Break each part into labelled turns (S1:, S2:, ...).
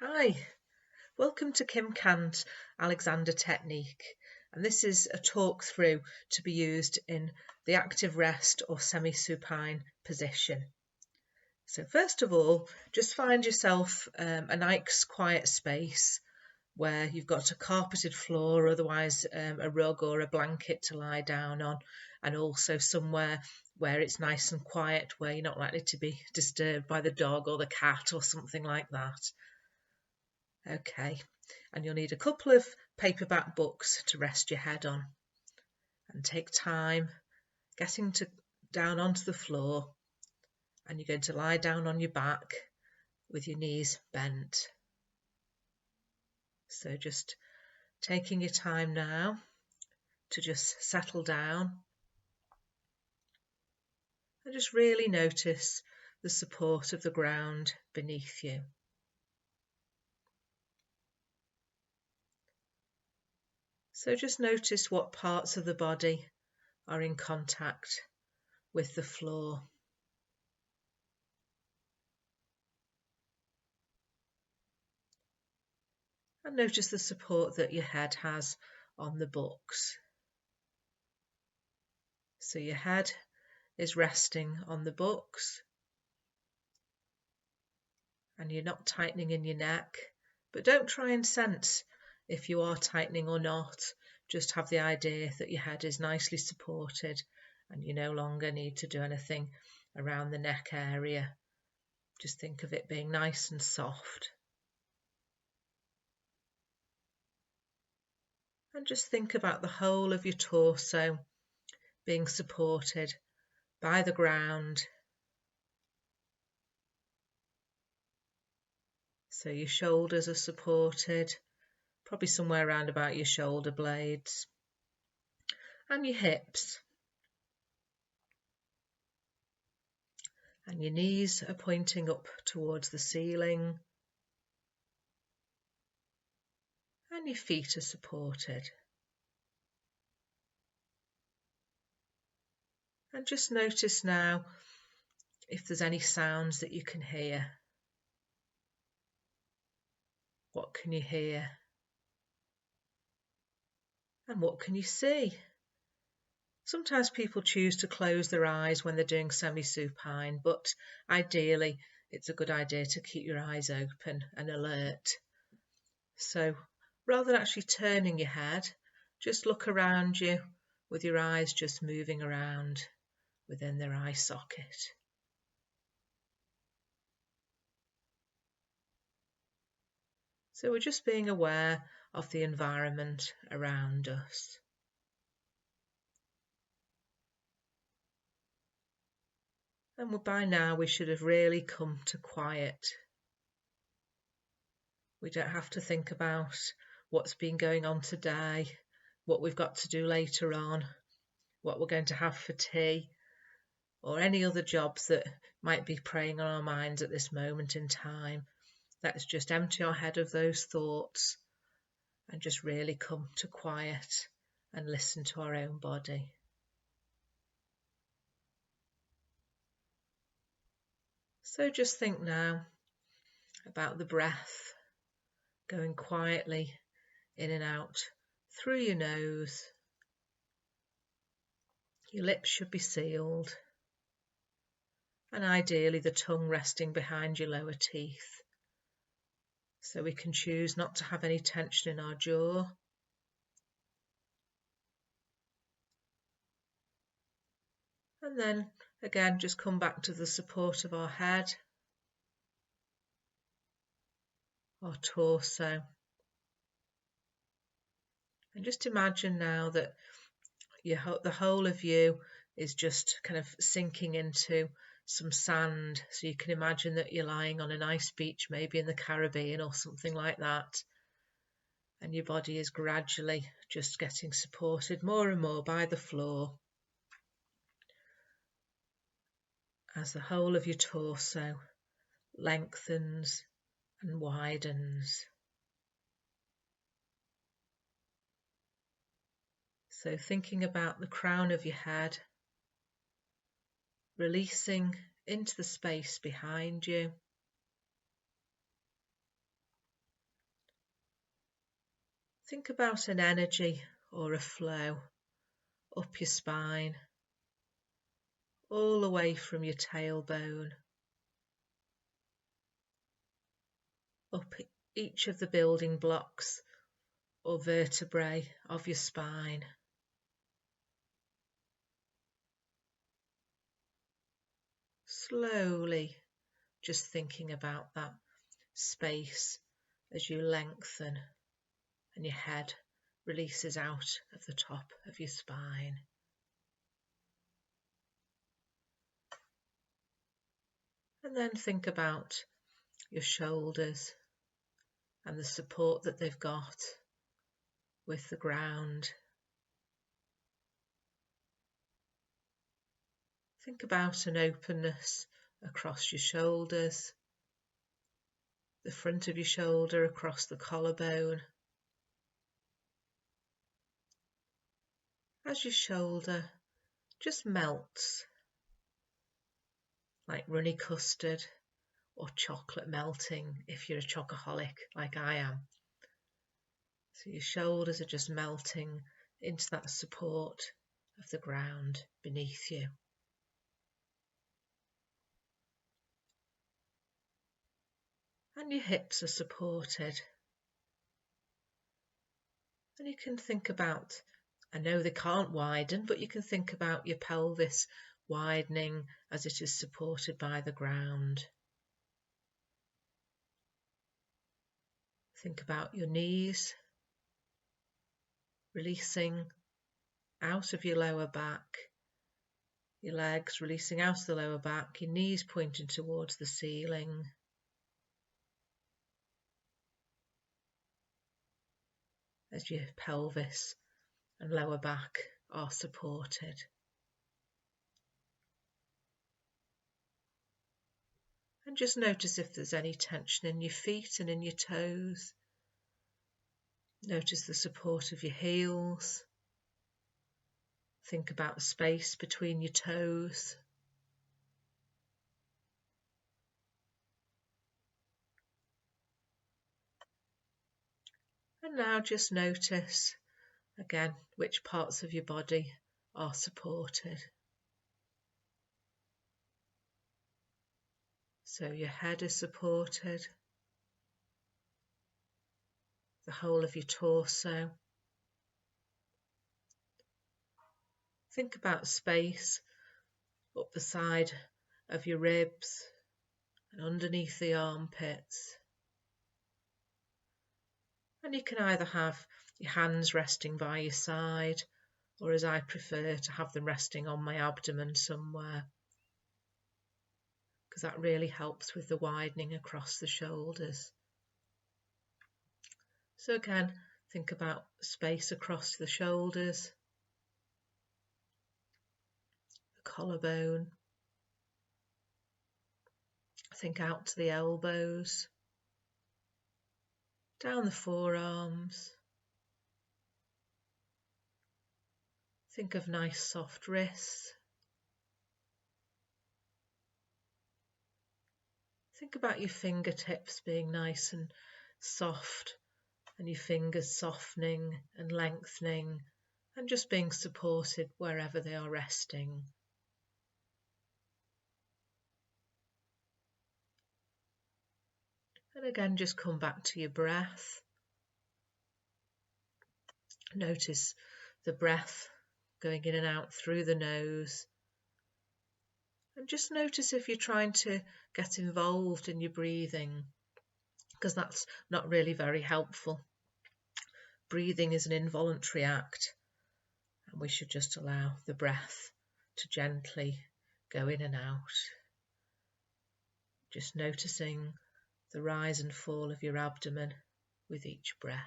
S1: Hi, welcome to Kim Kant's Alexander technique, and this is a talk through to be used in the active rest or semi-supine position. So first of all, just find yourself a nice quiet space where you've got a carpeted floor, otherwise a rug or a blanket to lie down on, and also somewhere where it's nice and quiet, where you're not likely to be disturbed by the dog or the cat or something like that. Okay, and you'll need a couple of paperback books to rest your head on, and take time getting down onto the floor, and you're going to lie down on your back with your knees bent. So just taking your time now to just settle down and just really notice the support of the ground beneath you. So just notice what parts of the body are in contact with the floor. And notice the support that your head has on the books. So your head is resting on the books and you're not tightening in your neck, but don't try and sense if you are tightening or not. Just have the idea that your head is nicely supported and you no longer need to do anything around the neck area. Just think of it being nice and soft. And just think about the whole of your torso being supported by the ground. So your shoulders are supported, probably somewhere around about your shoulder blades, and your hips. And your knees are pointing up towards the ceiling, and your feet are supported. And just notice now if there's any sounds that you can hear. What can you hear? And what can you see? Sometimes people choose to close their eyes when they're doing semi-supine, but ideally it's a good idea to keep your eyes open and alert. So rather than actually turning your head, just look around you with your eyes just moving around within their eye socket. So we're just being aware of the environment around us. And by now we should have really come to quiet. We don't have to think about what's been going on today, what we've got to do later on, what we're going to have for tea, or any other jobs that might be preying on our minds at this moment in time. Let's just empty our head of those thoughts and just really come to quiet and listen to our own body. So just think now about the breath going quietly in and out through your nose. Your lips should be sealed, and ideally the tongue resting behind your lower teeth. So we can choose not to have any tension in our jaw. And then again, just come back to the support of our head, our torso. And just imagine now that the whole of you is just kind of sinking into some sand. So you can imagine that you're lying on a nice beach, maybe in the Caribbean or something like that. And your body is gradually just getting supported more and more by the floor as the whole of your torso lengthens and widens. So thinking about the crown of your head, releasing into the space behind you. Think about an energy or a flow up your spine, all the way from your tailbone, up each of the building blocks or vertebrae of your spine. Slowly just thinking about that space as you lengthen and your head releases out of the top of your spine. And then think about your shoulders and the support that they've got with the ground. Think about an openness across your shoulders, the front of your shoulder across the collarbone. As your shoulder just melts like runny custard or chocolate melting if you're a chocoholic like I am. So your shoulders are just melting into that support of the ground beneath you. And your hips are supported. And you can think about, I know they can't widen, but you can think about your pelvis widening as it is supported by the ground. Think about your knees releasing out of your lower back, your legs releasing out of the lower back, your knees pointing towards the ceiling. As your pelvis and lower back are supported. And just notice if there's any tension in your feet and in your toes. Notice the support of your heels. Think about space between your toes. And now just notice again which parts of your body are supported. So your head is supported, the whole of your torso. Think about space up the side of your ribs and underneath the armpits. And you can either have your hands resting by your side, or as I prefer to have them resting on my abdomen somewhere, because that really helps with the widening across the shoulders. So again, think about space across the shoulders, the collarbone. Think out to the elbows, down the forearms. Think of nice soft wrists. Think about your fingertips being nice and soft, and your fingers softening and lengthening and just being supported wherever they are resting. And again, just come back to your breath. Notice the breath going in and out through the nose. And just notice if you're trying to get involved in your breathing, because that's not really very helpful. Breathing is an involuntary act, and we should just allow the breath to gently go in and out. Just noticing the rise and fall of your abdomen with each breath.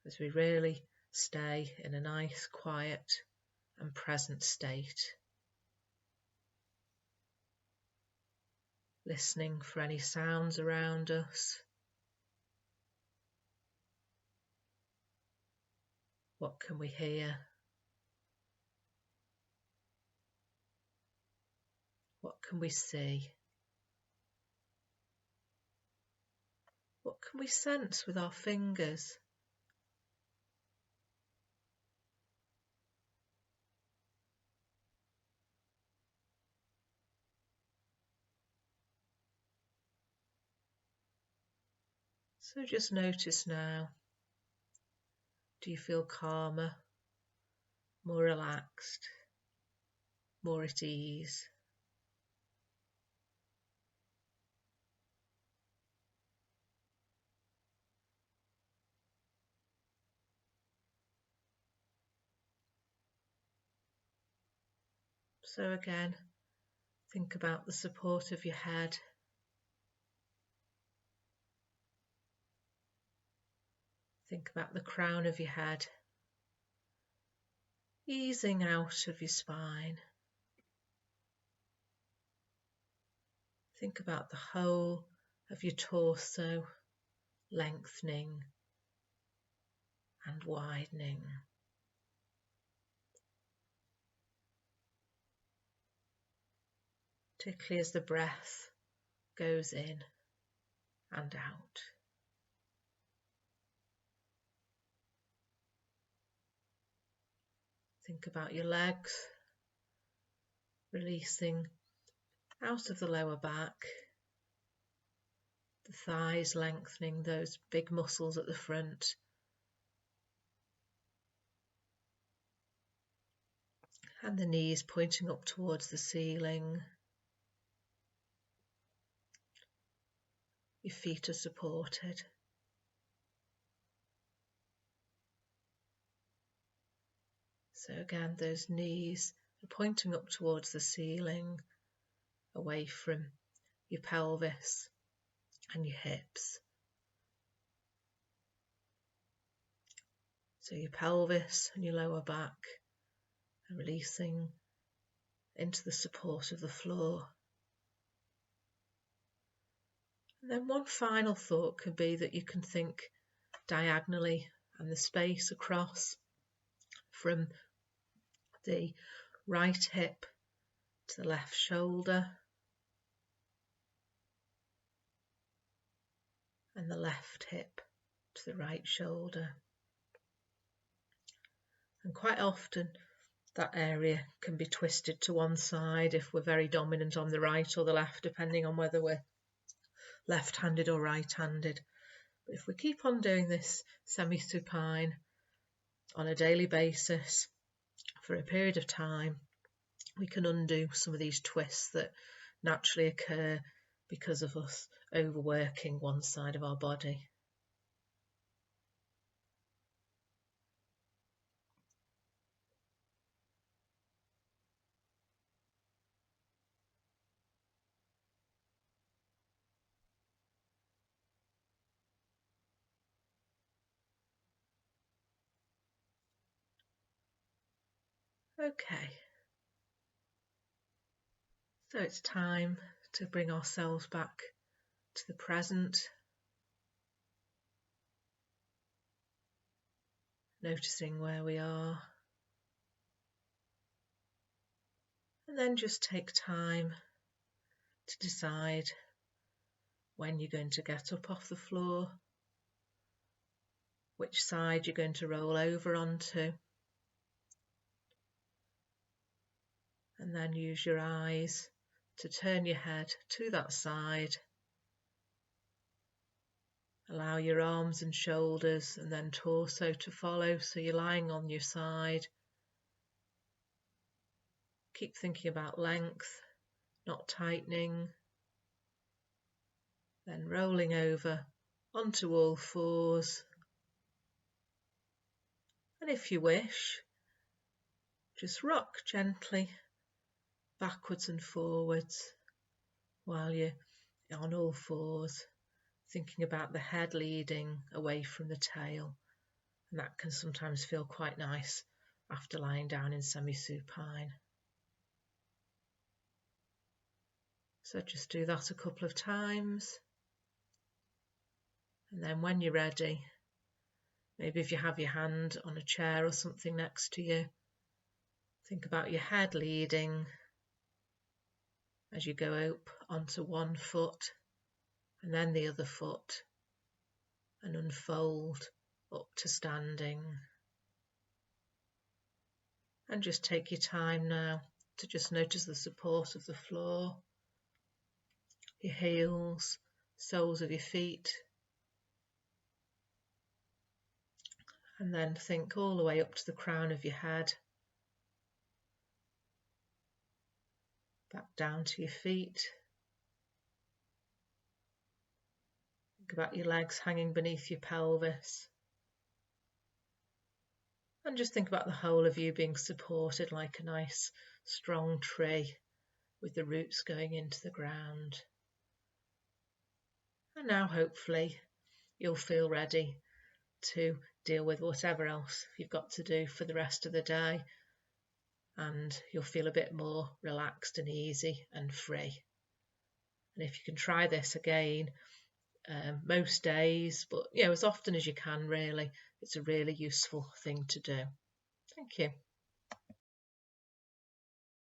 S1: As we really stay in a nice, quiet and present state. Listening for any sounds around us. What can we hear? What can we see? What can we sense with our fingers? So just notice now, do you feel calmer, more relaxed, more at ease? So again, think about the support of your head. Think about the crown of your head, easing out of your spine. Think about the whole of your torso lengthening and widening. Particularly as the breath goes in and out. Think about your legs, releasing out of the lower back, the thighs lengthening, those big muscles at the front. And the knees pointing up towards the ceiling. Your feet are supported. So again, those knees are pointing up towards the ceiling, away from your pelvis and your hips. So your pelvis and your lower back are releasing into the support of the floor. And then one final thought could be that you can think diagonally and the space across from the right hip to the left shoulder and the left hip to the right shoulder. And quite often that area can be twisted to one side if we're very dominant on the right or the left, depending on whether we're left-handed or right-handed. But if we keep on doing this semi-supine on a daily basis for a period of time, we can undo some of these twists that naturally occur because of us overworking one side of our body. Okay, so it's time to bring ourselves back to the present, noticing where we are, and then just take time to decide when you're going to get up off the floor, which side you're going to roll over onto, and then use your eyes to turn your head to that side. Allow your arms and shoulders and then torso to follow, so you're lying on your side. Keep thinking about length, not tightening. Then rolling over onto all fours. And if you wish, just rock gently backwards and forwards while you're on all fours, thinking about the head leading away from the tail. And that can sometimes feel quite nice after lying down in semi-supine. So just do that a couple of times. And then when you're ready, maybe if you have your hand on a chair or something next to you, think about your head leading as you go up onto one foot and then the other foot, and unfold up to standing. And just take your time now to just notice the support of the floor, your heels, soles of your feet, and then think all the way up to the crown of your head, back down to your feet. Think about your legs hanging beneath your pelvis. And just think about the whole of you being supported like a nice strong tree with the roots going into the ground. And now hopefully you'll feel ready to deal with whatever else you've got to do for the rest of the day, and you'll feel a bit more relaxed and easy and free. And if you can try this again most days, but as often as you can, really, it's a really useful thing to do. Thank you.